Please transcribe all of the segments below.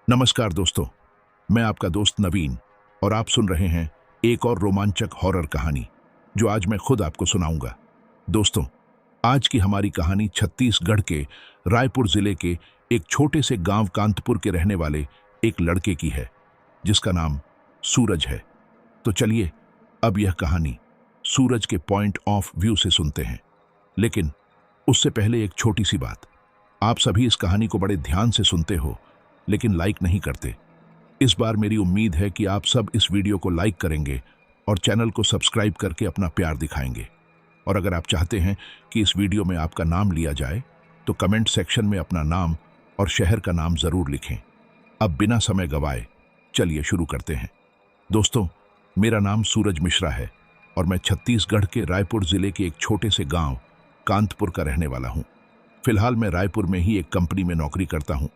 नमस्कार दोस्तों, मैं आपका दोस्त नवीन और आप सुन रहे हैं एक और रोमांचक हॉरर कहानी जो आज मैं खुद आपको सुनाऊंगा। दोस्तों, आज की हमारी कहानी छत्तीसगढ़ के रायपुर जिले के एक छोटे से गांव कांतपुर के रहने वाले एक लड़के की है जिसका नाम सूरज है। तो चलिए अब यह कहानी सूरज के पॉइंट ऑफ व्यू से सुनते हैं। लेकिन उससे पहले एक छोटी सी बात, आप सभी इस कहानी को बड़े ध्यान से सुनते हो लेकिन लाइक नहीं करते। इस बार मेरी उम्मीद है कि आप सब इस वीडियो को लाइक करेंगे और चैनल को सब्सक्राइब करके अपना प्यार दिखाएंगे। और अगर आप चाहते हैं कि इस वीडियो में आपका नाम लिया जाए तो कमेंट सेक्शन में अपना नाम और शहर का नाम जरूर लिखें। अब बिना समय गवाए चलिए शुरू करते हैं। दोस्तों, मेरा नाम सूरज मिश्रा है और मैं छत्तीसगढ़ के रायपुर जिले के एक छोटे से गांव कांतपुर का रहने वाला हूं। फिलहाल मैं रायपुर में ही एक कंपनी में नौकरी करता हूं।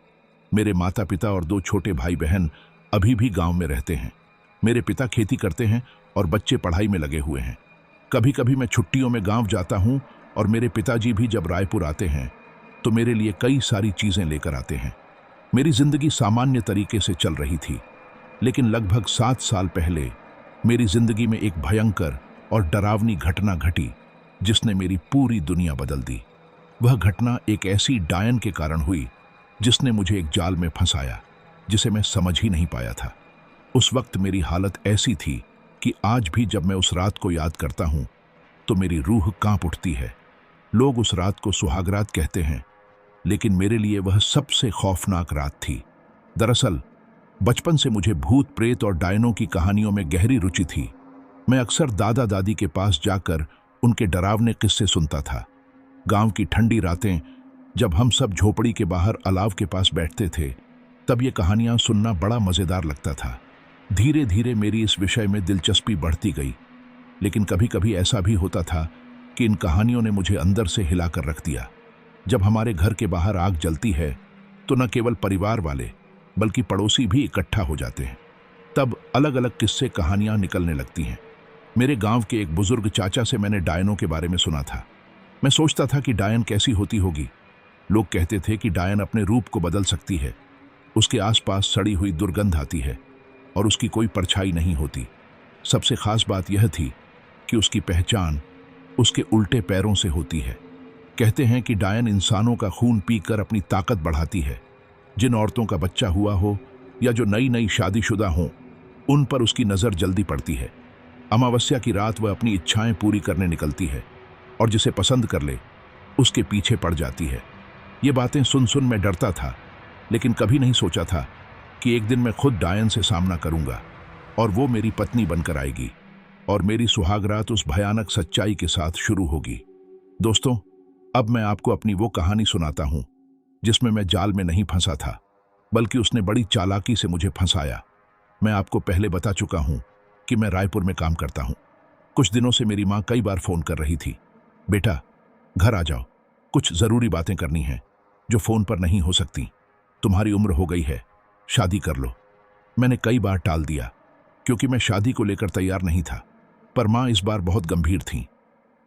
मेरे माता पिता और 2 छोटे भाई बहन अभी भी गांव में रहते हैं। मेरे पिता खेती करते हैं और बच्चे पढ़ाई में लगे हुए हैं। कभी कभी मैं छुट्टियों में गांव जाता हूं और मेरे पिताजी भी जब रायपुर आते हैं तो मेरे लिए कई सारी चीजें लेकर आते हैं। मेरी जिंदगी सामान्य तरीके से चल रही थी, लेकिन लगभग 7 साल पहले मेरी जिंदगी में एक भयंकर और डरावनी घटना घटी जिसने मेरी पूरी दुनिया बदल दी। वह घटना एक ऐसी डायन के कारण हुई जिसने मुझे एक जाल में फंसाया जिसे मैं समझ ही नहीं पाया था। उस वक्त मेरी हालत ऐसी थी कि आज भी जब मैं उस रात को याद करता हूं तो मेरी रूह कांप उठती है। लोग उस रात को सुहागरात कहते हैं, लेकिन मेरे लिए वह सबसे खौफनाक रात थी। दरअसल बचपन से मुझे भूत प्रेत और डायनों की कहानियों में गहरी रुचि थी। मैं अक्सर दादा दादी के पास जाकर उनके डरावने किस्से सुनता था। गांव की ठंडी रातें जब हम सब झोपड़ी के बाहर अलाव के पास बैठते थे, तब ये कहानियां सुनना बड़ा मजेदार लगता था। धीरे धीरे मेरी इस विषय में दिलचस्पी बढ़ती गई, लेकिन कभी कभी ऐसा भी होता था कि इन कहानियों ने मुझे अंदर से हिलाकर रख दिया। जब हमारे घर के बाहर आग जलती है तो न केवल परिवार वाले बल्कि पड़ोसी भी इकट्ठा हो जाते हैं। तब अलग अलग किस्से कहानियां निकलने लगती हैं। मेरे गांव के एक बुजुर्ग चाचा से मैंने डायनों के बारे में सुना था। मैं सोचता था कि डायन कैसी होती होगी। लोग कहते थे कि डायन अपने रूप को बदल सकती है, उसके आसपास सड़ी हुई दुर्गंध आती है और उसकी कोई परछाई नहीं होती। सबसे खास बात यह थी कि उसकी पहचान उसके उल्टे पैरों से होती है। कहते हैं कि डायन इंसानों का खून पीकर अपनी ताकत बढ़ाती है। जिन औरतों का बच्चा हुआ हो या जो नई नई शादीशुदा हों, उन पर उसकी नज़र जल्दी पड़ती है। अमावस्या की रात वह अपनी इच्छाएं पूरी करने निकलती है और जिसे पसंद कर ले उसके पीछे पड़ जाती है। ये बातें सुन सुन मैं डरता था, लेकिन कभी नहीं सोचा था कि एक दिन मैं खुद डायन से सामना करूंगा और वो मेरी पत्नी बनकर आएगी और मेरी सुहागरात उस भयानक सच्चाई के साथ शुरू होगी। दोस्तों, अब मैं आपको अपनी वो कहानी सुनाता हूं जिसमें मैं जाल में नहीं फंसा था, बल्कि उसने बड़ी चालाकी से मुझे फंसाया। मैं आपको पहले बता चुका हूं कि मैं रायपुर में काम करता हूं। कुछ दिनों से मेरी माँ कई बार फोन कर रही थी, बेटा घर आ जाओ, कुछ जरूरी बातें करनी हैं जो फोन पर नहीं हो सकती। तुम्हारी उम्र हो गई है, शादी कर लो। मैंने कई बार टाल दिया क्योंकि मैं शादी को लेकर तैयार नहीं था, पर माँ इस बार बहुत गंभीर थीं।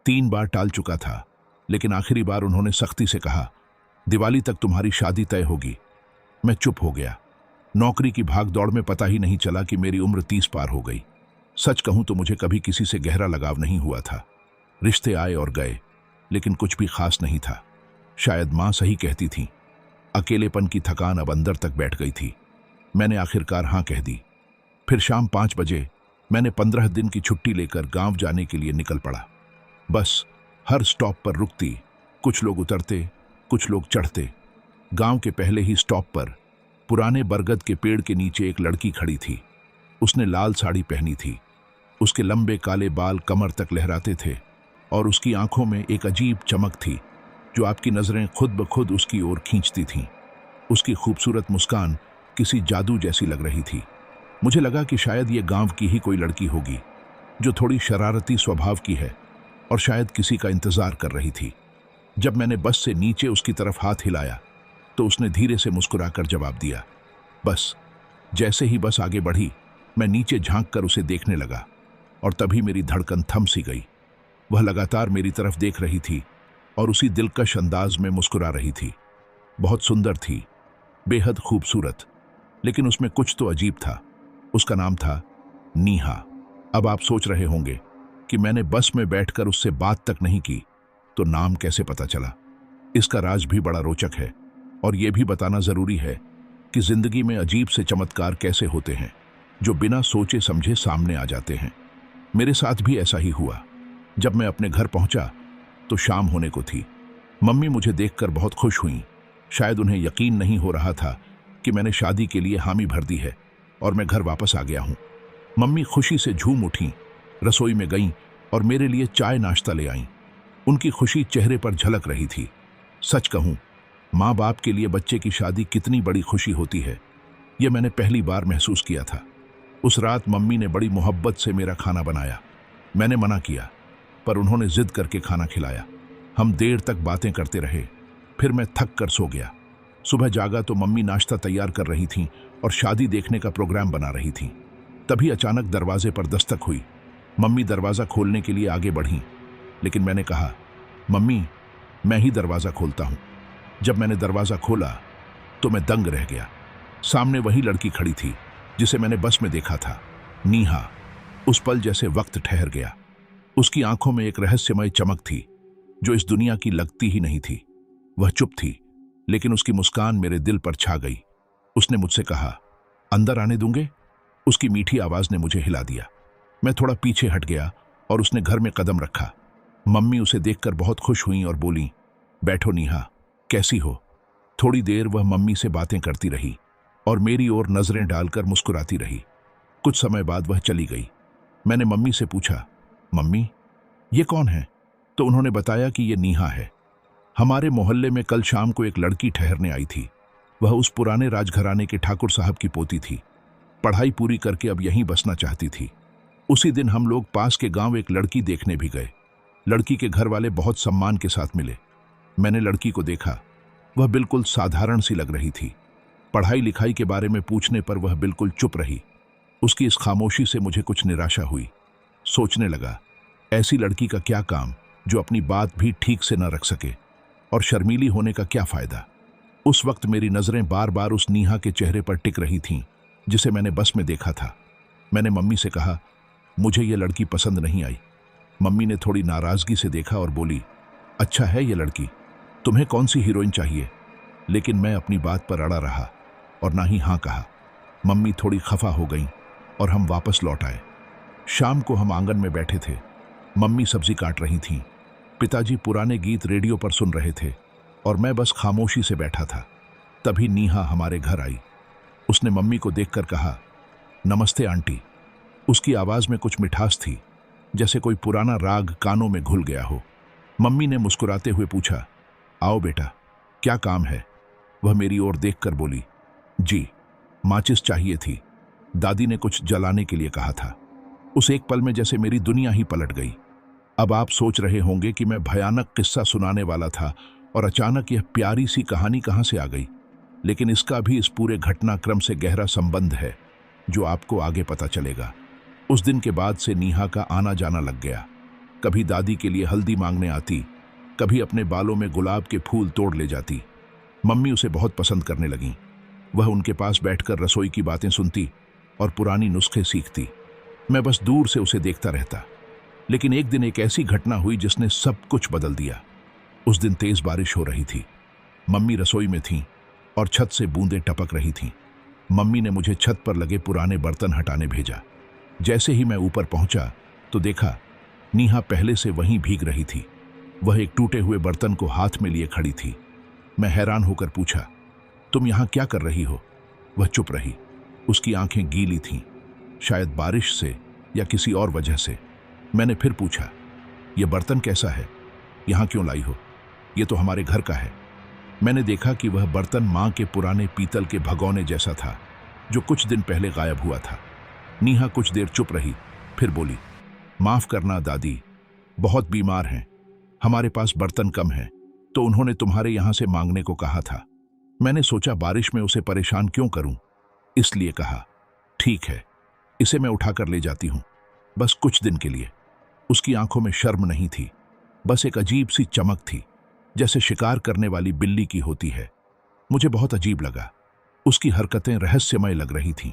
3 बार टाल चुका था, लेकिन आखिरी बार उन्होंने सख्ती से कहा, दिवाली तक तुम्हारी शादी तय होगी। मैं चुप हो गया। नौकरी की भागदौड़ में पता ही नहीं चला कि मेरी उम्र 30 पार हो गई। सच कहूं तो मुझे कभी किसी से गहरा लगाव नहीं हुआ था। रिश्ते आए और गए, लेकिन कुछ भी खास नहीं था। शायद माँ सही कहती थी। अकेलेपन की थकान अब अंदर तक बैठ गई थी। मैंने आखिरकार हाँ कह दी। फिर शाम 5 बजे मैंने 15 दिन की छुट्टी लेकर गांव जाने के लिए निकल पड़ा। बस हर स्टॉप पर रुकती, कुछ लोग उतरते, कुछ लोग चढ़ते। गांव के पहले ही स्टॉप पर पुराने बरगद के पेड़ के नीचे एक लड़की खड़ी थी। उसने लाल साड़ी पहनी थी। उसके लंबे काले बाल कमर तक लहराते थे और उसकी आंखों में एक अजीब चमक थी जो आपकी नजरें खुद ब खुद उसकी ओर खींचती थीं। उसकी खूबसूरत मुस्कान किसी जादू जैसी लग रही थी। मुझे लगा कि शायद ये गांव की ही कोई लड़की होगी जो थोड़ी शरारती स्वभाव की है और शायद किसी का इंतजार कर रही थी। जब मैंने बस से नीचे उसकी तरफ हाथ हिलाया तो उसने धीरे से मुस्कुराकर जवाब दिया। बस जैसे ही बस आगे बढ़ी, मैं नीचे झांककर उसे देखने लगा और तभी मेरी धड़कन थम सी गई। वह लगातार मेरी तरफ देख रही थी और उसी दिलकश अंदाज में मुस्कुरा रही थी। बहुत सुंदर थी, बेहद खूबसूरत। लेकिन उसमें कुछ तो अजीब था। उसका नाम था नीहा। अब आप सोच रहे होंगे कि मैंने बस में बैठकर उससे बात तक नहीं की तो नाम कैसे पता चला। इसका राज भी बड़ा रोचक है और यह भी बताना जरूरी है कि जिंदगी में अजीब से चमत्कार कैसे होते हैं जो बिना सोचे समझे सामने आ जाते हैं। मेरे साथ भी ऐसा ही हुआ। जब मैं अपने घर पहुंचा तो शाम होने को थी। मम्मी मुझे देखकर बहुत खुश हुईं। शायद उन्हें यकीन नहीं हो रहा था कि मैंने शादी के लिए हामी भर दी है और मैं घर वापस आ गया हूं। मम्मी खुशी से झूम उठीं, रसोई में गईं और मेरे लिए चाय नाश्ता ले आईं। उनकी खुशी चेहरे पर झलक रही थी। सच कहूं, माँ बाप के लिए बच्चे की शादी कितनी बड़ी खुशी होती है, यह मैंने पहली बार महसूस किया था। उस रात मम्मी ने बड़ी मोहब्बत से मेरा खाना बनाया। मैंने मना किया, पर उन्होंने जिद करके खाना खिलाया। हम देर तक बातें करते रहे, फिर मैं थक कर सो गया। सुबह जागा तो मम्मी नाश्ता तैयार कर रही थीं और शादी देखने का प्रोग्राम बना रही थीं। तभी अचानक दरवाजे पर दस्तक हुई। मम्मी दरवाज़ा खोलने के लिए आगे बढ़ीं, लेकिन मैंने कहा, मम्मी, मैं ही दरवाज़ा खोलता हूँ। जब मैंने दरवाज़ा खोला तो मैं दंग रह गया। सामने वही लड़की खड़ी थी जिसे मैंने बस में देखा था, नीहा। उस पल जैसे वक्त ठहर गया। उसकी आंखों में एक रहस्यमय चमक थी जो इस दुनिया की लगती ही नहीं थी। वह चुप थी, लेकिन उसकी मुस्कान मेरे दिल पर छा गई। उसने मुझसे कहा, अंदर आने दूंगे? उसकी मीठी आवाज ने मुझे हिला दिया। मैं थोड़ा पीछे हट गया और उसने घर में कदम रखा। मम्मी उसे देखकर बहुत खुश हुई और बोली, बैठो नीहा, कैसी हो? थोड़ी देर वह मम्मी से बातें करती रही और मेरी ओर नजरें डालकर मुस्कुराती रही। कुछ समय बाद वह चली गई। मैंने मम्मी से पूछा, मम्मी, ये कौन है? तो उन्होंने बताया कि ये नीहा है। हमारे मोहल्ले में कल शाम को एक लड़की ठहरने आई थी। वह उस पुराने राजघराने के ठाकुर साहब की पोती थी। पढ़ाई पूरी करके अब यहीं बसना चाहती थी। उसी दिन हम लोग पास के गांव एक लड़की देखने भी गए। लड़की के घर वाले बहुत सम्मान के साथ मिले। मैंने लड़की को देखा। वह बिल्कुल साधारण सी लग रही थी। पढ़ाई लिखाई के बारे में पूछने पर वह बिल्कुल चुप रही। उसकी इस खामोशी से मुझे कुछ निराशा हुई। सोचने लगा, ऐसी लड़की का क्या काम जो अपनी बात भी ठीक से न रख सके, और शर्मीली होने का क्या फायदा। उस वक्त मेरी नजरें बार बार उस नीहा के चेहरे पर टिक रही थीं जिसे मैंने बस में देखा था। मैंने मम्मी से कहा, मुझे यह लड़की पसंद नहीं आई। मम्मी ने थोड़ी नाराजगी से देखा और बोली, अच्छा है यह लड़की, तुम्हें कौन सी हीरोइन चाहिए? लेकिन मैं अपनी बात पर अड़ा रहा और ना ही हाँ कहा। मम्मी थोड़ी खफा हो गईं और हम वापस लौट आए। शाम को हम आंगन में बैठे थे। मम्मी सब्जी काट रही थीं। पिताजी पुराने गीत रेडियो पर सुन रहे थे और मैं बस खामोशी से बैठा था। तभी नीहा हमारे घर आई। उसने मम्मी को देखकर कहा, नमस्ते आंटी। उसकी आवाज में कुछ मिठास थी, जैसे कोई पुराना राग कानों में घुल गया हो। मम्मी ने मुस्कुराते हुए पूछा, आओ बेटा, क्या काम है? वह मेरी ओर देखकर बोली, जी, माचिस चाहिए थी। दादी ने कुछ जलाने के लिए कहा था। उस एक पल में जैसे मेरी दुनिया ही पलट गई। अब आप सोच रहे होंगे कि मैं भयानक किस्सा सुनाने वाला था और अचानक यह प्यारी सी कहानी कहां से आ गई। लेकिन इसका भी इस पूरे घटनाक्रम से गहरा संबंध है जो आपको आगे पता चलेगा। उस दिन के बाद से नीहा का आना जाना लग गया। कभी दादी के लिए हल्दी मांगने आती, कभी अपने बालों में गुलाब के फूल तोड़ ले जाती। मम्मी उसे बहुत पसंद करने लगीं। वह उनके पास बैठकर रसोई की बातें सुनती और पुरानी नुस्खे सीखती। मैं बस दूर से उसे देखता रहता। लेकिन एक दिन एक ऐसी घटना हुई जिसने सब कुछ बदल दिया। उस दिन तेज बारिश हो रही थी। मम्मी रसोई में थीं और छत से बूंदें टपक रही थीं। मम्मी ने मुझे छत पर लगे पुराने बर्तन हटाने भेजा। जैसे ही मैं ऊपर पहुंचा तो देखा नीहा पहले से वहीं भीग रही थी। वह एक टूटे हुए बर्तन को हाथ में लिए खड़ी थी। मैं हैरान होकर पूछा, तुम यहां क्या कर रही हो? वह चुप रही। उसकी आंखें गीली थीं, शायद बारिश से या किसी और वजह से। मैंने फिर पूछा, यह बर्तन कैसा है? यहां क्यों लाई हो? यह तो हमारे घर का है। मैंने देखा कि वह बर्तन मां के पुराने पीतल के भगोने जैसा था जो कुछ दिन पहले गायब हुआ था। नीहा कुछ देर चुप रही, फिर बोली, माफ करना दादी, बहुत बीमार हैं। हमारे पास बर्तन कम हैं, तो उन्होंने तुम्हारे यहां से मांगने को कहा था। मैंने सोचा बारिश में उसे परेशान क्यों करूं, इसलिए कहा, ठीक है, इसे मैं उठाकर ले जाती हूं, बस कुछ दिन के लिए। उसकी आंखों में शर्म नहीं थी, बस एक अजीब सी चमक थी, जैसे शिकार करने वाली बिल्ली की होती है। मुझे बहुत अजीब लगा। उसकी हरकतें रहस्यमय लग रही थीं।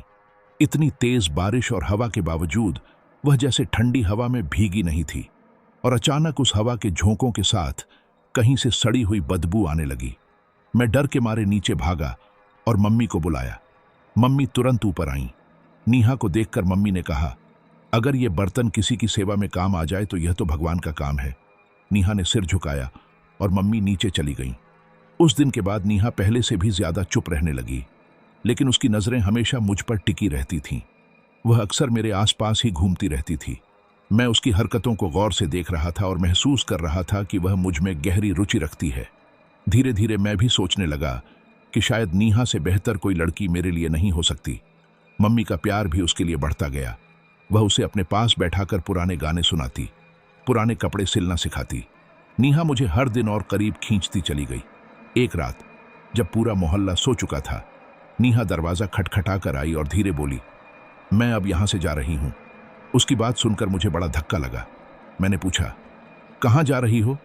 इतनी तेज बारिश और हवा के बावजूद वह जैसे ठंडी हवा में भीगी नहीं थी। और अचानक उस हवा के झोंकों के साथ कहीं से सड़ी हुई बदबू आने लगी। मैं डर के मारे नीचे भागा और मम्मी को बुलाया। मम्मी तुरंत ऊपर आईं। नीहा को देखकर मम्मी ने कहा, अगर ये बर्तन किसी की सेवा में काम आ जाए तो यह तो भगवान का काम है। नीहा ने सिर झुकाया और मम्मी नीचे चली गईं। उस दिन के बाद नीहा पहले से भी ज्यादा चुप रहने लगी, लेकिन उसकी नजरें हमेशा मुझ पर टिकी रहती थीं। वह अक्सर मेरे आसपास ही घूमती रहती थी। मैं उसकी हरकतों को गौर से देख रहा था और महसूस कर रहा था कि वह मुझ में गहरी रुचि रखती है। धीरे धीरे मैं भी सोचने लगा कि शायद नीहा से बेहतर कोई लड़की मेरे लिए नहीं हो सकती। मम्मी का प्यार भी उसके लिए बढ़ता गया। वह उसे अपने पास बैठाकर पुराने गाने सुनाती, पुराने कपड़े सिलना सिखाती। नीहा मुझे हर दिन और करीब खींचती चली गई। एक रात जब पूरा मोहल्ला सो चुका था, नीहा दरवाजा खटखटा कर आई और धीरे बोली, मैं अब यहां से जा रही हूं। उसकी बात सुनकर मुझे बड़ा धक्का लगा। मैंने पूछा, कहां जा रही हो?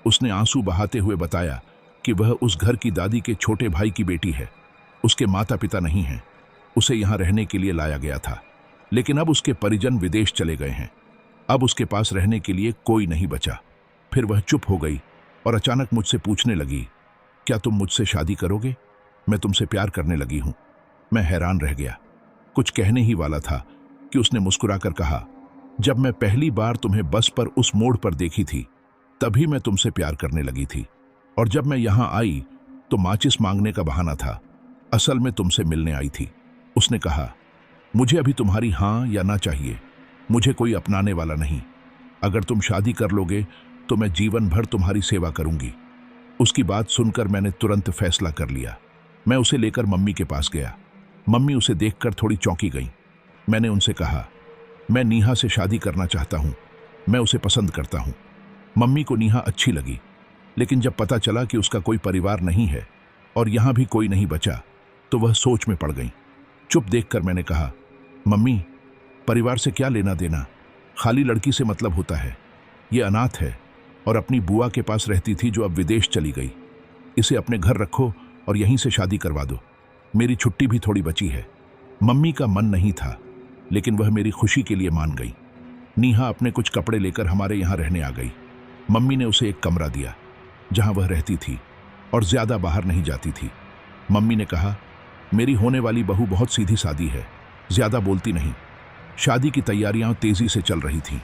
उसने आंसू बहाते हुए बताया कि वह उस घर की दादी के छोटे भाई की बेटी है। उसके माता पिता नहीं हैं। उसे यहां रहने के लिए लाया गया था, लेकिन अब उसके परिजन विदेश चले गए हैं। अब उसके पास रहने के लिए कोई नहीं बचा। फिर वह चुप हो गई और अचानक मुझसे पूछने लगी, क्या तुम मुझसे शादी करोगे? मैं तुमसे प्यार करने लगी हूं। मैं हैरान रह गया। कुछ कहने ही वाला था कि उसने मुस्कुराकर कहा, जब मैं पहली बार तुम्हें बस पर उस मोड़ पर देखी थी तभी मैं तुमसे प्यार करने लगी थी, और जब मैं यहां आई तो माचिस मांगने का बहाना था। असल में तुमसे मिलने आई थी। उसने कहा, मुझे अभी तुम्हारी हां या ना चाहिए। मुझे कोई अपनाने वाला नहीं। अगर तुम शादी कर लोगे तो मैं जीवन भर तुम्हारी सेवा करूंगी। उसकी बात सुनकर मैंने तुरंत फैसला कर लिया। मैं उसे लेकर मम्मी के पास गया। मम्मी उसे देखकर थोड़ी चौंकी गई। मैंने उनसे कहा, मैं नीहा से शादी करना चाहता हूं। मैं उसे पसंद करता हूं। मम्मी को नीहा अच्छी लगी, लेकिन जब पता चला कि उसका कोई परिवार नहीं है और यहां भी कोई नहीं बचा तो वह सोच में पड़ गई। चुप देखकर मैंने कहा, मम्मी, परिवार से क्या लेना देना? खाली लड़की से मतलब होता है। ये अनाथ है और अपनी बुआ के पास रहती थी जो अब विदेश चली गई। इसे अपने घर रखो और यहीं से शादी करवा दो। मेरी छुट्टी भी थोड़ी बची है। मम्मी का मन नहीं था, लेकिन वह मेरी खुशी के लिए मान गई। नीहा अपने कुछ कपड़े लेकर हमारे यहाँ रहने आ गई। मम्मी ने उसे एक कमरा दिया जहां वह रहती थी और ज्यादा बाहर नहीं जाती थी। मम्मी ने कहा, मेरी होने वाली बहू बहुत सीधी सादी है, ज्यादा बोलती नहीं। शादी की तैयारियां तेजी से चल रही थीं,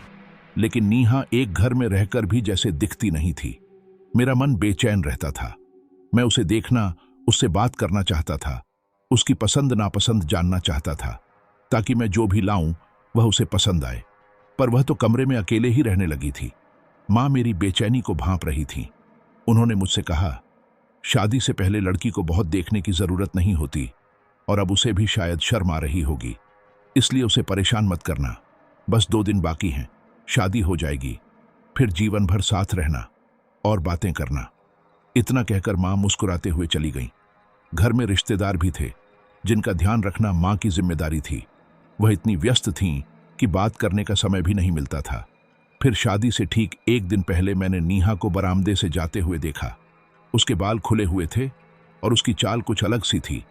लेकिन नीहा एक घर में रहकर भी जैसे दिखती नहीं थी। मेरा मन बेचैन रहता था। मैं उसे देखना, उससे बात करना चाहता था, उसकी पसंद नापसंद जानना चाहता था, ताकि मैं जो भी लाऊं वह उसे पसंद आए। पर वह तो कमरे में अकेले ही रहने लगी थी। माँ मेरी बेचैनी को भांप रही थी। उन्होंने मुझसे कहा, शादी से पहले लड़की को बहुत देखने की जरूरत नहीं होती, और अब उसे भी शायद शर्म आ रही होगी, इसलिए उसे परेशान मत करना। बस 2 दिन बाकी हैं, शादी हो जाएगी, फिर जीवन भर साथ रहना और बातें करना। इतना कहकर माँ मुस्कुराते हुए चली गईं। घर में रिश्तेदार भी थे जिनका ध्यान रखना माँ की जिम्मेदारी थी। वह इतनी व्यस्त थीं कि बात करने का समय भी नहीं मिलता था। फिर शादी से ठीक 1 दिन पहले मैंने नीहा को बरामदे से जाते हुए देखा। उसके बाल खुले हुए थे और उसकी चाल कुछ अलग सी थी,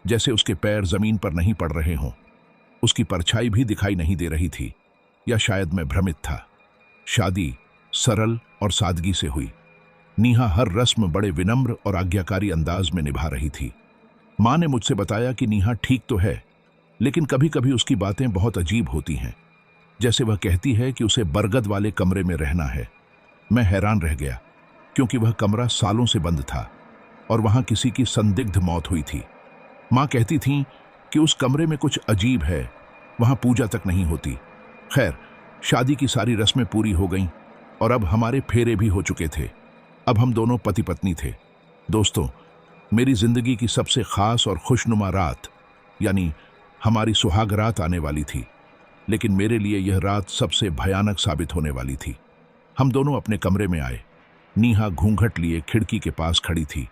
जैसे उसके पैर जमीन पर नहीं पड़ रहे हों। उसकी परछाई भी दिखाई नहीं दे रही थी, या शायद मैं भ्रमित था। शादी सरल और सादगी से हुई। नीहा हर रस्म बड़े विनम्र और आज्ञाकारी अंदाज में निभा रही थी। माँ ने मुझसे बताया कि नीहा ठीक तो है, लेकिन कभी कभी उसकी बातें बहुत अजीब होती हैं। जैसे वह कहती है कि उसे बरगद वाले कमरे में रहना है। मैं हैरान रह गया, क्योंकि वह कमरा सालों से बंद था और वहां किसी की संदिग्ध मौत हुई थी। माँ कहती थीं कि उस कमरे में कुछ अजीब है, वहां पूजा तक नहीं होती। खैर, शादी की सारी रस्में पूरी हो गईं और अब हमारे फेरे भी हो चुके थे। अब हम दोनों पति पत्नी थे। दोस्तों, मेरी जिंदगी की सबसे खास और खुशनुमा रात, यानी हमारी सुहाग रात आने वाली थी, लेकिन मेरे लिए यह रात सबसे भयानक साबित होने वाली थी। हम दोनों अपने कमरे में आए। नीहा घूंघट लिए खिड़की के पास खड़ी थी।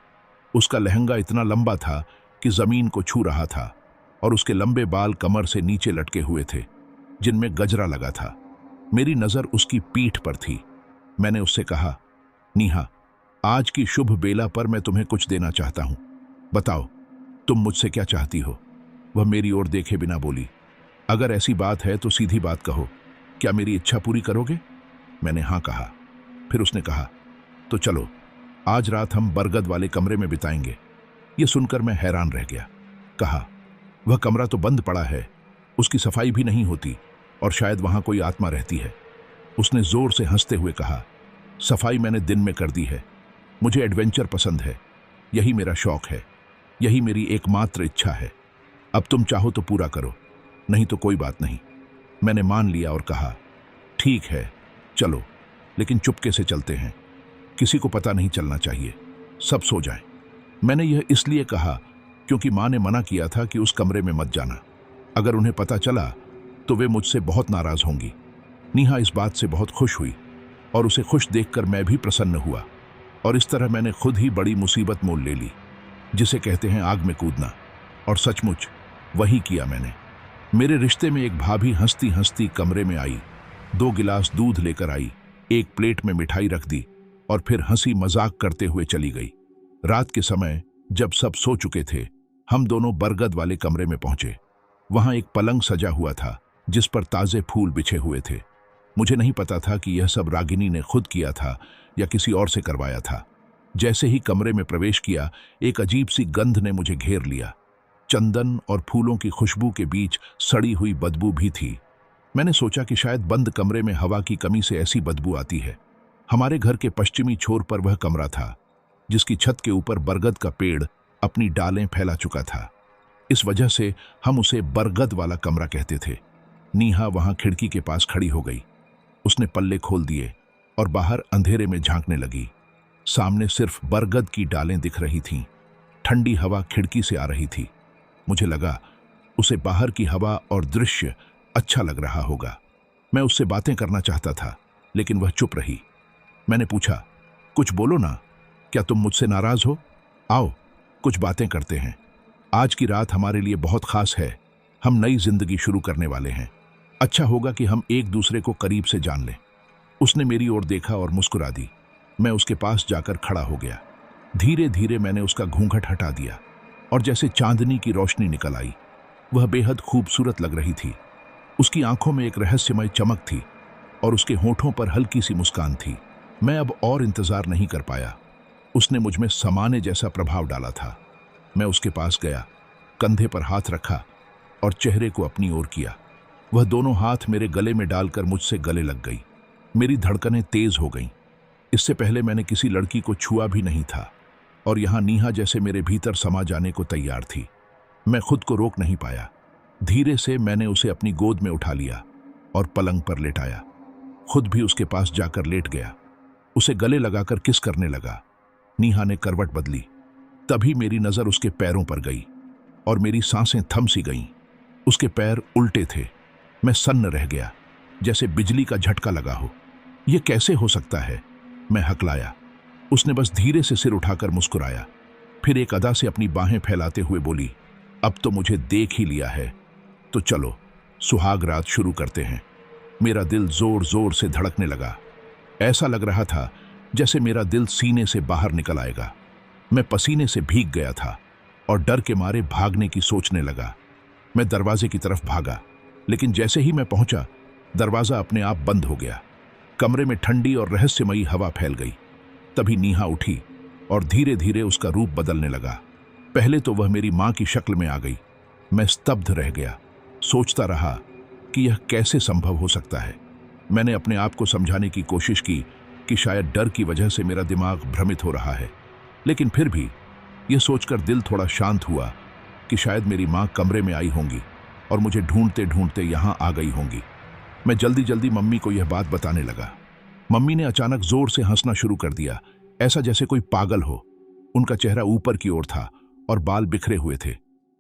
उसका लहंगा इतना लंबा था कि जमीन को छू रहा था और उसके लंबे बाल कमर से नीचे लटके हुए थे, जिनमें गजरा लगा था। मेरी नजर उसकी पीठ पर थी। मैंने उससे कहा, नीहा, आज की शुभ बेला पर मैं तुम्हें कुछ देना चाहता हूं। बताओ, तुम मुझसे क्या चाहती हो? वह मेरी ओर देखे बिना बोली। अगर ऐसी बात है तो सीधी बात कहो, क्या मेरी इच्छा पूरी करोगे? मैंने हाँ कहा। फिर उसने कहा, तो चलो, आज रात हम बरगद वाले कमरे में बिताएंगे। यह सुनकर मैं हैरान रह गया। कहा, वह कमरा तो बंद पड़ा है, उसकी सफाई भी नहीं होती और शायद वहां कोई आत्मा रहती है। उसने जोर से हंसते हुए कहा, सफाई मैंने दिन में कर दी है। मुझे एडवेंचर पसंद है, यही मेरा शौक है, यही मेरी एकमात्र इच्छा है। अब तुम चाहो तो पूरा करो, नहीं तो कोई बात नहीं। मैंने मान लिया और कहा, ठीक है, चलो, लेकिन चुपके से चलते हैं, किसी को पता नहीं चलना चाहिए, सब सो जाएं। मैंने यह इसलिए कहा क्योंकि माँ ने मना किया था कि उस कमरे में मत जाना। अगर उन्हें पता चला तो वे मुझसे बहुत नाराज होंगी। नीहा इस बात से बहुत खुश हुई और उसे खुश देखकर मैं भी प्रसन्न हुआ। और इस तरह मैंने खुद ही बड़ी मुसीबत मोल ले ली, जिसे कहते हैं आग में कूदना। और सचमुच वही किया मैंने। मेरे रिश्ते में एक भाभी हंसती हंसती कमरे में आई, 2 गिलास दूध लेकर आई, एक प्लेट में मिठाई रख दी और फिर हंसी मजाक करते हुए चली गई। रात के समय जब सब सो चुके थे, हम दोनों बरगद वाले कमरे में पहुंचे। वहां एक पलंग सजा हुआ था जिस पर ताजे फूल बिछे हुए थे। मुझे नहीं पता था कि यह सब रागिनी ने खुद किया था या किसी और से करवाया था। जैसे ही कमरे में प्रवेश किया, एक अजीब सी गंध ने मुझे घेर लिया। चंदन और फूलों की खुशबू के बीच सड़ी हुई बदबू भी थी। मैंने सोचा कि शायद बंद कमरे में हवा की कमी से ऐसी बदबू आती है। हमारे घर के पश्चिमी छोर पर वह कमरा था जिसकी छत के ऊपर बरगद का पेड़ अपनी डालें फैला चुका था। इस वजह से हम उसे बरगद वाला कमरा कहते थे। नीहा वहां खिड़की के पास खड़ी हो गई। उसने पल्ले खोल दिए और बाहर अंधेरे में झांकने लगी। सामने सिर्फ बरगद की डालें दिख रही थीं। ठंडी हवा खिड़की से आ रही थी। मुझे लगा उसे बाहर की हवा और दृश्य अच्छा लग रहा होगा। मैं उससे बातें करना चाहता था, लेकिन वह चुप रही। मैंने पूछा, कुछ बोलो ना, क्या तुम मुझसे नाराज हो? आओ, कुछ बातें करते हैं। आज की रात हमारे लिए बहुत खास है। हम नई जिंदगी शुरू करने वाले हैं। अच्छा होगा कि हम एक दूसरे को करीब से जान लें। उसने मेरी ओर देखा और मुस्कुरा दी। मैं उसके पास जाकर खड़ा हो गया। धीरे धीरे मैंने उसका घूंघट हटा दिया और जैसे चांदनी की रोशनी निकल आई। वह बेहद खूबसूरत लग रही थी। उसकी आंखों में एक रहस्यमय चमक थी और उसके होठों पर हल्की सी मुस्कान थी। मैं अब और इंतजार नहीं कर पाया। उसने मुझ में समाने जैसा प्रभाव डाला था। मैं उसके पास गया, कंधे पर हाथ रखा और चेहरे को अपनी ओर किया। वह दोनों हाथ मेरे गले में डालकर मुझसे गले लग गई। मेरी धड़कनें तेज हो गईं। इससे पहले मैंने किसी लड़की को छुआ भी नहीं था और यहां नीहा जैसे मेरे भीतर समा जाने को तैयार थी। मैं खुद को रोक नहीं पाया। धीरे से मैंने उसे अपनी गोद में उठा लिया और पलंग पर लेटाया। खुद भी उसके पास जाकर लेट गया। उसे गले लगाकर किस करने लगा। नीहा ने करवट बदली। तभी मेरी नजर उसके पैरों पर गई और मेरी सांसें थम सी गईं। उसके पैर उल्टे थे। मैं सन्न रह गया, जैसे बिजली का झटका लगा हो। यह कैसे हो सकता है? मैं हकलाया। उसने बस धीरे से सिर उठाकर मुस्कुराया। फिर एक अदा से अपनी बाहें फैलाते हुए बोली, अब तो मुझे देख ही लिया है, तो चलो सुहाग रात शुरू करते हैं। मेरा दिल जोर जोर से धड़कने लगा। ऐसा लग रहा था जैसे मेरा दिल सीने से बाहर निकल आएगा। मैं पसीने से भीग गया था और डर के मारे भागने की सोचने लगा। मैं दरवाजे की तरफ भागा, लेकिन जैसे ही मैं पहुंचा, दरवाजा अपने आप बंद हो गया। कमरे में ठंडी और रहस्यमयी हवा फैल गई। तभी नीहा उठी और धीरे धीरे उसका रूप बदलने लगा। पहले तो वह मेरी मां की शक्ल में आ गई। मैं स्तब्ध रह गया, सोचता रहा कि यह कैसे संभव हो सकता है। मैंने अपने आप को समझाने की कोशिश की कि शायद डर की वजह से मेरा दिमाग भ्रमित हो रहा है, लेकिन फिर भी यह सोचकर दिल थोड़ा शांत हुआ कि शायद मेरी मां कमरे में आई होंगी और मुझे ढूंढते ढूंढते यहां आ गई होंगी। मैं जल्दी जल्दी मम्मी को यह बात बताने लगा। मम्मी ने अचानक जोर से हंसना शुरू कर दिया, ऐसा जैसे कोई पागल हो। उनका चेहरा ऊपर की ओर था और बाल बिखरे हुए थे।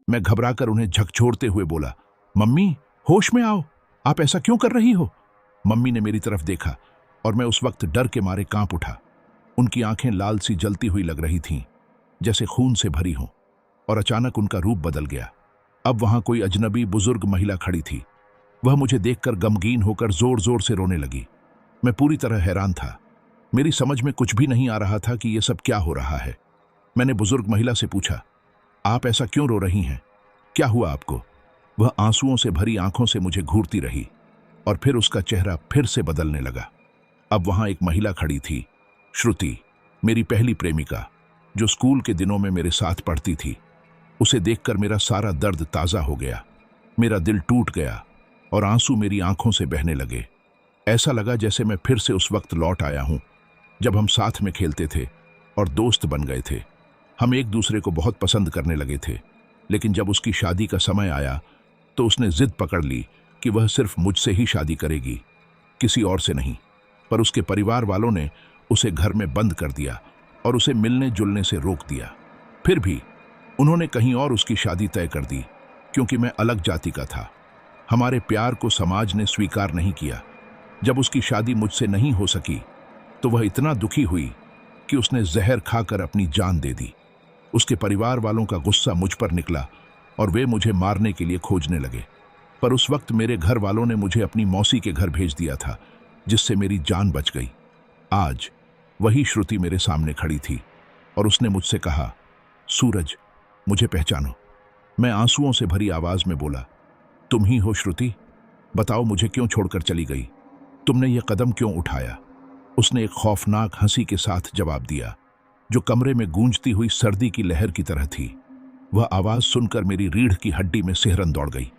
मैं घबराकर उन्हें झकझोरते हुए बोला, मम्मी होश में आओ, आप ऐसा क्यों कर रही हो? मम्मी ने मेरी तरफ देखा और मैं उस वक्त डर के मारे कांप उठा। उनकी आंखें लाल सी जलती हुई लग रही थीं, जैसे खून से भरी हों, और अचानक उनका रूप बदल गया। अब वहां कोई अजनबी बुजुर्ग महिला खड़ी थी। वह मुझे देखकर गमगीन होकर जोर जोर से रोने लगी। मैं पूरी तरह हैरान था। मेरी समझ में कुछ भी नहीं आ रहा था कि यह सब क्या हो रहा है। मैंने बुजुर्ग महिला से पूछा, आप ऐसा क्यों रो रही हैं? क्या हुआ आपको? वह आंसुओं से भरी आंखों से मुझे घूरती रही और फिर उसका चेहरा फिर से बदलने लगा। अब वहां एक महिला खड़ी थी, श्रुति, मेरी पहली प्रेमिका, जो स्कूल के दिनों में मेरे साथ पढ़ती थी। उसे देखकर मेरा सारा दर्द ताजा हो गया। मेरा दिल टूट गया और आंसू मेरी आंखों से बहने लगे। ऐसा लगा जैसे मैं फिर से उस वक्त लौट आया हूं जब हम साथ में खेलते थे और दोस्त बन गए थे। हम एक दूसरे को बहुत पसंद करने लगे थे, लेकिन जब उसकी शादी का समय आया तो उसने जिद पकड़ ली कि वह सिर्फ मुझसे ही शादी करेगी, किसी और से नहीं। पर उसके परिवार वालों ने उसे घर में बंद कर दिया और उसे मिलने जुलने से रोक दिया। फिर भी उन्होंने कहीं और उसकी शादी तय कर दी, क्योंकि मैं अलग जाति का था। हमारे प्यार को समाज ने स्वीकार नहीं किया। जब उसकी शादी मुझसे नहीं हो सकी तो वह इतना दुखी हुई कि उसने जहर खाकर अपनी जान दे दी। उसके परिवार वालों का गुस्सा मुझ पर निकला और वे मुझे मारने के लिए खोजने लगे। पर उस वक्त मेरे घर वालों ने मुझे अपनी मौसी के घर भेज दिया था, जिससे मेरी जान बच गई। आज वही श्रुति मेरे सामने खड़ी थी और उसने मुझसे कहा, सूरज, मुझे पहचानो। मैं आंसुओं से भरी आवाज में बोला, तुम ही हो श्रुति? बताओ, मुझे क्यों छोड़कर चली गई? तुमने ये कदम क्यों उठाया? उसने एक खौफनाक हंसी के साथ जवाब दिया, जो कमरे में गूंजती हुई सर्दी की लहर की तरह थी। वह आवाज सुनकर मेरी रीढ़ की हड्डी में सिहरन दौड़ गई।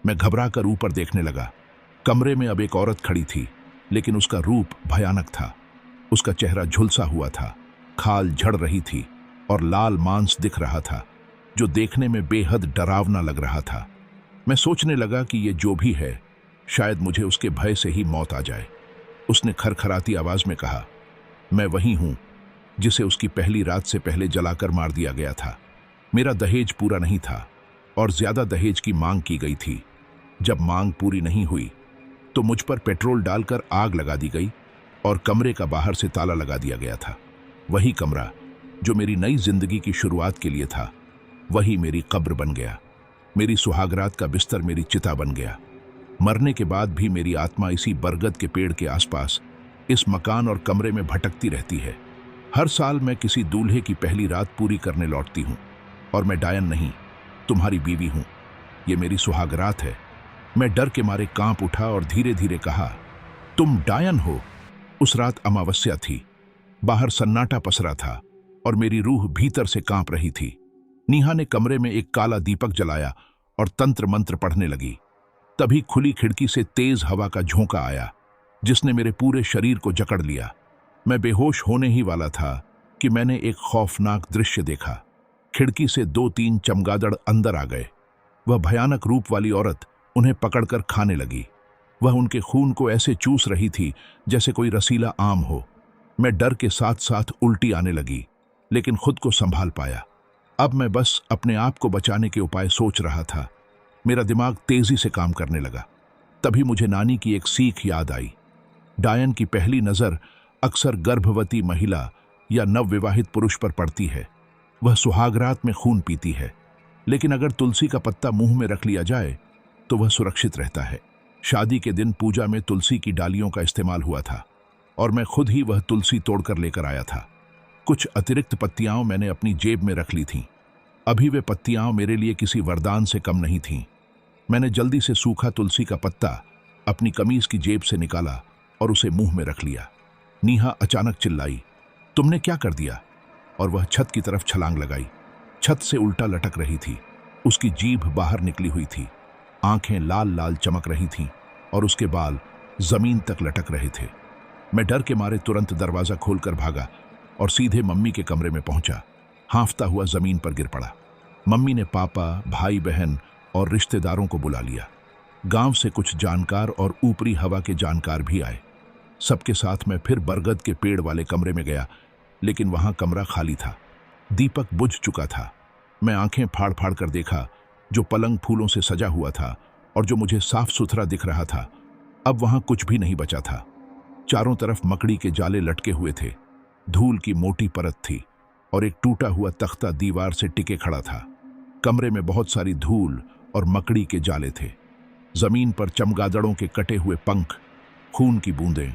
मैं घबराकर ऊपर देखने लगा। कमरे में अब एक औरत खड़ी थी, लेकिन उसका रूप भयानक था। उसका चेहरा झुलसा हुआ था, खाल झड़ रही थी और लाल मांस दिख रहा था, जो देखने में बेहद डरावना लग रहा था। मैं सोचने लगा कि ये जो भी है, शायद मुझे उसके भय से ही मौत आ जाए। उसने खरखराती आवाज में कहा, मैं वही हूं जिसे उसकी पहली रात से पहले जलाकर मार दिया गया था। मेरा दहेज पूरा नहीं था और ज्यादा दहेज की मांग की गई थी। जब मांग पूरी नहीं हुई तो मुझ पर पेट्रोल डालकर आग लगा दी गई और कमरे का बाहर से ताला लगा दिया गया था। वही कमरा जो मेरी नई जिंदगी की शुरुआत के लिए था, वही मेरी कब्र बन गया। मेरी सुहागरात का बिस्तर मेरी चिता बन गया। मरने के बाद भी मेरी आत्मा इसी बरगद के पेड़ के आसपास, इस मकान और कमरे में भटकती रहती है। हर साल मैं किसी दूल्हे की पहली रात पूरी करने लौटती हूँ, और मैं डायन नहीं, तुम्हारी बीवी हूँ। ये मेरी सुहागरात है। मैं डर के मारे कांप उठा और धीरे धीरे कहा, तुम डायन हो? उस रात अमावस्या थी। बाहर सन्नाटा पसरा था और मेरी रूह भीतर से कांप रही थी। नीहा ने कमरे में एक काला दीपक जलाया और तंत्र मंत्र पढ़ने लगी। तभी खुली खिड़की से तेज हवा का झोंका आया, जिसने मेरे पूरे शरीर को जकड़ लिया। मैं बेहोश होने ही वाला था कि मैंने एक खौफनाक दृश्य देखा। खिड़की से 2-3 चमगादड़ अंदर आ गए। वह भयानक रूप वाली औरत उन्हें पकड़कर खाने लगी। वह उनके खून को ऐसे चूस रही थी जैसे कोई रसीला आम हो। मैं डर के साथ साथ उल्टी आने लगी, लेकिन खुद को संभाल पाया। अब मैं बस अपने आप को बचाने के उपाय सोच रहा था। मेरा दिमाग तेजी से काम करने लगा। तभी मुझे नानी की एक सीख याद आई। डायन की पहली नजर अक्सर गर्भवती महिला या नवविवाहित पुरुष पर पड़ती है। वह सुहागरात में खून पीती है, लेकिन अगर तुलसी का पत्ता मुंह में रख लिया जाए तो वह सुरक्षित रहता है। शादी के दिन पूजा में तुलसी की डालियों का इस्तेमाल हुआ था और मैं खुद ही वह तुलसी तोड़कर लेकर आया था। कुछ अतिरिक्त पत्तियां मैंने अपनी जेब में रख ली थीं। अभी वे पत्तियां मेरे लिए किसी वरदान से कम नहीं थीं। मैंने जल्दी से सूखा तुलसी का पत्ता अपनी कमीज की जेब से निकाला और उसे मुंह में रख लिया। नीहा अचानक चिल्लाई, तुमने क्या कर दिया? और वह छत की तरफ छलांग लगाई। छत से उल्टा लटक रही थी। उसकी जीभ बाहर निकली हुई थी, आंखें लाल लाल चमक रही थीं और उसके बाल जमीन तक लटक रहे थे। मैं डर के मारे तुरंत दरवाजा खोलकर भागा और सीधे मम्मी के कमरे में पहुंचा। हांफता हुआ जमीन पर गिर पड़ा। मम्मी ने पापा, भाई बहन और रिश्तेदारों को बुला लिया। गांव से कुछ जानकार और ऊपरी हवा के जानकार भी आए। सबके साथ मैं फिर बरगद के पेड़ वाले कमरे में गया, लेकिन वहां कमरा खाली था। दीपक बुझ चुका था। मैं आंखें फाड़ फाड़ कर देखा। जो पलंग फूलों से सजा हुआ था और जो मुझे साफ सुथरा दिख रहा था, अब वहां कुछ भी नहीं बचा था। चारों तरफ मकड़ी के जाले लटके हुए थे। धूल की मोटी परत थी और एक टूटा हुआ तख्ता दीवार से टिके खड़ा था। कमरे में बहुत सारी धूल और मकड़ी के जाले थे। जमीन पर चमगादड़ों के कटे हुए पंख, खून की बूंदें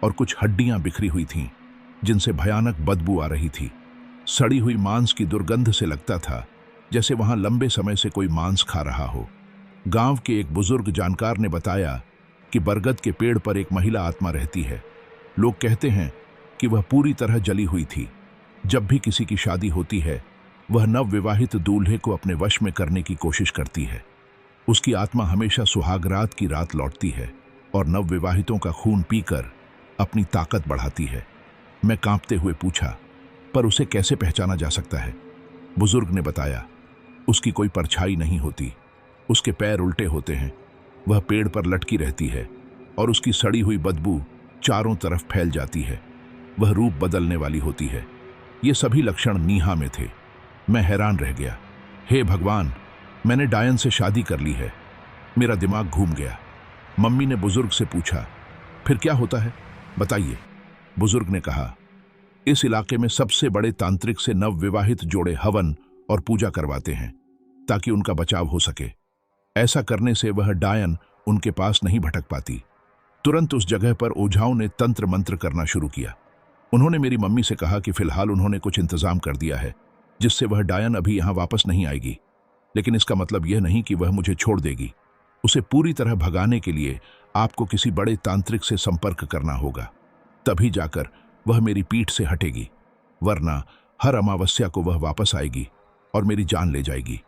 और कुछ हड्डियां बिखरी हुई थीं, जिनसे भयानक बदबू आ रही थी। सड़ी हुई मांस की दुर्गंध से लगता था जैसे वहां लंबे समय से कोई मांस खा रहा हो। गांव के एक बुजुर्ग जानकार ने बताया कि बरगद के पेड़ पर एक महिला आत्मा रहती है। लोग कहते हैं कि वह पूरी तरह जली हुई थी। जब भी किसी की शादी होती है, वह नवविवाहित दूल्हे को अपने वश में करने की कोशिश करती है। उसकी आत्मा हमेशा सुहागरात की रात लौटती है और नवविवाहितों का खून पीकर अपनी ताकत बढ़ाती है। मैं कांपते हुए पूछा, पर उसे कैसे पहचाना जा सकता है? बुजुर्ग ने बताया, उसकी कोई परछाई नहीं होती, उसके पैर उल्टे होते हैं, वह पेड़ पर लटकी रहती है और उसकी सड़ी हुई बदबू चारों तरफ फैल जाती है। वह रूप बदलने वाली होती है। ये सभी लक्षण नीहा में थे। मैं हैरान रह गया। हे भगवान, मैंने डायन से शादी कर ली है। मेरा दिमाग घूम गया। मम्मी ने बुजुर्ग से पूछा, फिर क्या होता है, बताइए। बुजुर्ग ने कहा, इस इलाके में सबसे बड़े तांत्रिक से नवविवाहित जोड़े हवन और पूजा करवाते हैं ताकि उनका बचाव हो सके। ऐसा करने से वह डायन उनके पास नहीं भटक पाती। तुरंत उस जगह पर ओझाओं ने तंत्र मंत्र करना शुरू किया। उन्होंने मेरी मम्मी से कहा कि फिलहाल उन्होंने कुछ इंतजाम कर दिया है जिससे वह डायन अभी यहां वापस नहीं आएगी, लेकिन इसका मतलब यह नहीं कि वह मुझे छोड़ देगी। उसे पूरी तरह भगाने के लिए आपको किसी बड़े तांत्रिक से संपर्क करना होगा, तभी जाकर वह मेरी पीठ से हटेगी, वरना हर अमावस्या को वह वापस आएगी और मेरी जान ले जाएगी।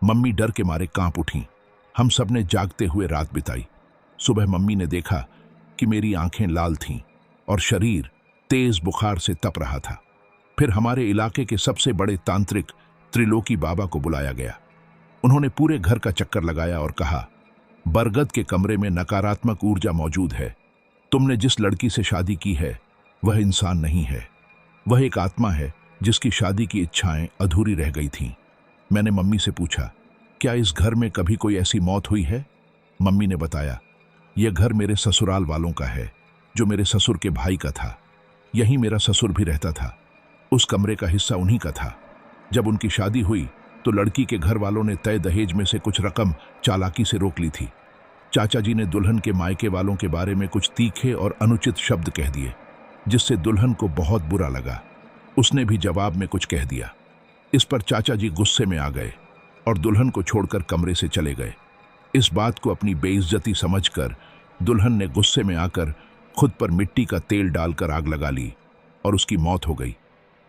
मम्मी डर के मारे कांप उठी। हम सबने जागते हुए रात बिताई। सुबह मम्मी ने देखा कि मेरी आंखें लाल थीं और शरीर तेज बुखार से तप रहा था। फिर हमारे इलाके के सबसे बड़े तांत्रिक त्रिलोकी बाबा को बुलाया गया। उन्होंने पूरे घर का चक्कर लगाया और कहा, बरगद के कमरे में नकारात्मक ऊर्जा मौजूद है। तुमने जिस लड़की से शादी की है वह इंसान नहीं है, वह एक आत्मा है जिसकी शादी की इच्छाएं अधूरी रह गई थीं। मैंने मम्मी से पूछा, क्या इस घर में कभी कोई ऐसी मौत हुई है? मम्मी ने बताया, यह घर मेरे ससुराल वालों का है, जो मेरे ससुर के भाई का था। यहीं मेरा ससुर भी रहता था। उस कमरे का हिस्सा उन्हीं का था। जब उनकी शादी हुई तो लड़की के घर वालों ने तय दहेज में से कुछ रकम चालाकी से रोक ली थी। चाचा जी ने दुल्हन के मायके वालों के बारे में कुछ तीखे और अनुचित शब्द कह दिए, जिससे दुल्हन को बहुत बुरा लगा। उसने भी जवाब में कुछ कह दिया। इस पर चाचा जी गुस्से में आ गए और दुल्हन को छोड़कर कमरे से चले गए। इस बात को अपनी बेइज्जती समझकर दुल्हन ने गुस्से में आकर खुद पर मिट्टी का तेल डालकर आग लगा ली और उसकी मौत हो गई।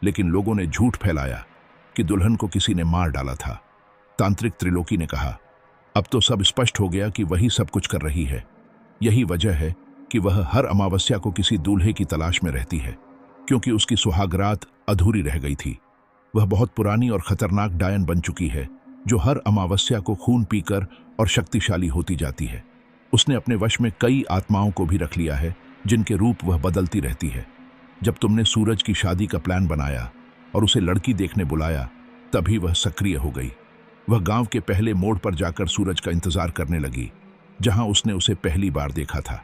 लेकिन लोगों ने झूठ फैलाया कि दुल्हन को किसी ने मार डाला था। तांत्रिक त्रिलोकी ने कहा, अब तो सब स्पष्ट हो गया कि वही सब कुछ कर रही है। यही वजह है कि वह हर अमावस्या को किसी दूल्हे की तलाश में रहती है, क्योंकि उसकी सुहागरात अधूरी रह गई थी। वह बहुत पुरानी और खतरनाक डायन बन चुकी है, जो हर अमावस्या को खून पीकर और शक्तिशाली होती जाती है। उसने अपने वश में कई आत्माओं को भी रख लिया है, जिनके रूप वह बदलती रहती है। जब तुमने सूरज की शादी का प्लान बनाया और उसे लड़की देखने बुलाया, तभी वह सक्रिय हो गई। वह गांव के पहले मोड़ पर जाकर सूरज का इंतजार करने लगी, जहां उसने उसे पहली बार देखा था।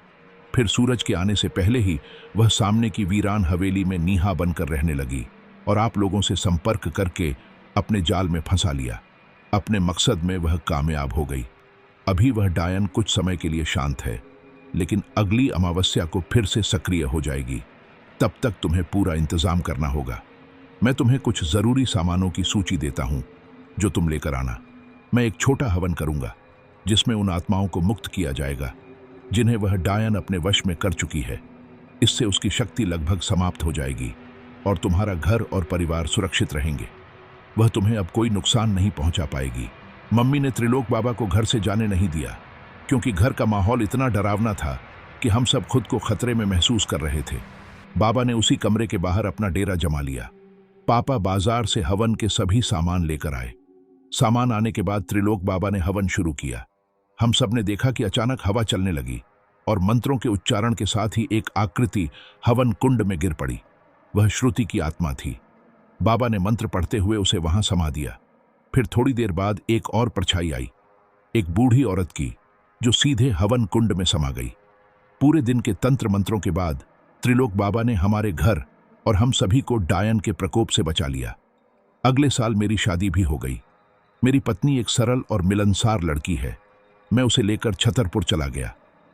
फिर सूरज के आने से पहले ही वह सामने की वीरान हवेली में नीहा बनकर रहने लगी और आप लोगों से संपर्क करके अपने जाल में फंसा लिया। अपने मकसद में वह कामयाब हो गई। अभी वह डायन कुछ समय के लिए शांत है, लेकिन अगली अमावस्या को फिर से सक्रिय हो जाएगी। तब तक तुम्हें पूरा इंतजाम करना होगा। मैं तुम्हें कुछ जरूरी सामानों की सूची देता हूं जो तुम लेकर आना। मैं एक छोटा हवन करूंगा जिसमें उन आत्माओं को मुक्त किया जाएगा जिन्हें वह डायन अपने वश में कर चुकी है। इससे उसकी शक्ति लगभग समाप्त हो जाएगी और तुम्हारा घर और परिवार सुरक्षित रहेंगे। वह तुम्हें अब कोई नुकसान नहीं पहुंचा पाएगी। मम्मी ने त्रिलोक बाबा को घर से जाने नहीं दिया, क्योंकि घर का माहौल इतना डरावना था कि हम सब खुद को खतरे में महसूस कर रहे थे। बाबा ने उसी कमरे के बाहर अपना डेरा जमा लिया। पापा बाजार से हवन के सभी सामान लेकर आए। सामान आने के बाद त्रिलोक बाबा ने हवन शुरू किया। हम सब ने देखा कि अचानक हवा चलने लगी और मंत्रों के उच्चारण के साथ ही एक आकृति हवन कुंड में गिर पड़ी। वह श्रुति की आत्मा थी। बाबा ने मंत्र पढ़ते हुए उसे वहां समा दिया। फिर थोड़ी देर बाद एक और परछाई आई, एक बूढ़ी औरत की, जो सीधे हवन कुंड में समा गई। पूरे दिन के तंत्र मंत्रों के बाद त्रिलोक बाबा ने हमारे घर और हम सभी को डायन के प्रकोप से बचा लिया। अगले साल मेरी शादी भी हो गई। मेरी पत्नी एक सरल और मिलनसार लड़की है। मैं उसे लेकर छतरपुर चला गया,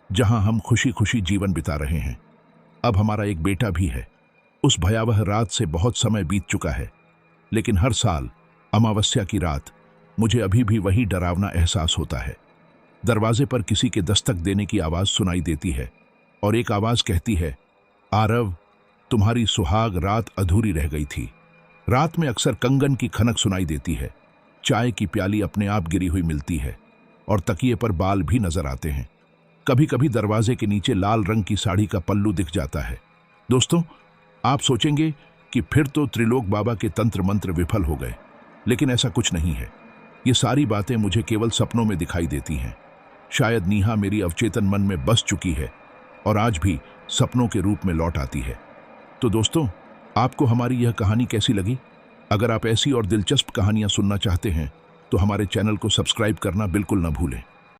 जहां हम खुशी खुशी जीवन बिता रहे हैं। अब हमारा एक बेटा भी है। उस भयावह रात से बहुत समय बीत चुका है, लेकिन हर साल अमावस्या की रात मुझे अभी भी वही डरावना एहसास होता है। दरवाजे पर किसी के दस्तक देने की आवाज सुनाई देती है और एक आवाज कहती है, आरव, तुम्हारी सुहाग रात अधूरी रह गई थी। रात में अक्सर कंगन की खनक सुनाई देती है, चाय की प्याली अपने आप गिरी हुई मिलती है और तकिए पर बाल भी नजर आते हैं। कभी कभी दरवाजे के नीचे लाल रंग की साड़ी का पल्लू दिख जाता है। दोस्तों, आप सोचेंगे कि फिर तो त्रिलोक बाबा के तंत्र मंत्र विफल हो गए, लेकिन ऐसा कुछ नहीं है। ये सारी बातें मुझे केवल सपनों में दिखाई देती हैं। शायद नीहा मेरी अवचेतन मन में बस चुकी है और आज भी सपनों के रूप में लौट आती है। तो दोस्तों, आपको हमारी यह कहानी कैसी लगी? अगर आप ऐसी और दिलचस्प कहानियां सुनना चाहते हैं तो हमारे चैनल को सब्सक्राइब करना बिल्कुल न भूलें।